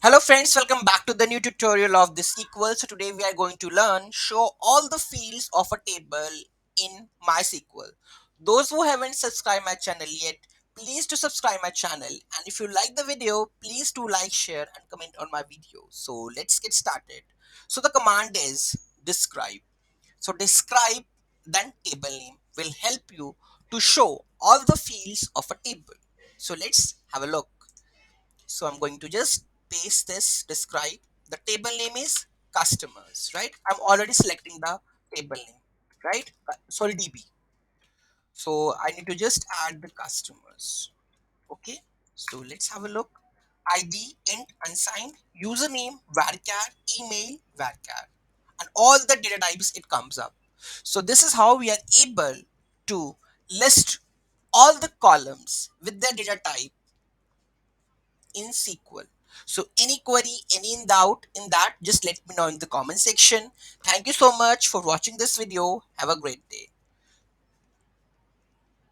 Hello friends, welcome back to the new tutorial of the SQL. So today we are going to learn show all the fields of a table in MySQL. Those who haven't subscribed my channel yet, please to subscribe my channel, and if you like the video, please do like, share and comment on my video. So let's get started. So the command is describe. So describe then table name will help you to show all the fields of a table. So let's have a look. So I'm going to just paste this describe. The table name is customers, right? I'm already selecting the table name, right? Sorry, DB. So I need to just add the customers. Okay. So let's have a look. ID, int, unsigned, username, varchar, email, varchar, and all the data types it comes up. So this is how we are able to list all the columns with their data type in SQL. So any query, any doubt in that, just let me know in the comment section. Thank you so much for watching this video. Have a great day.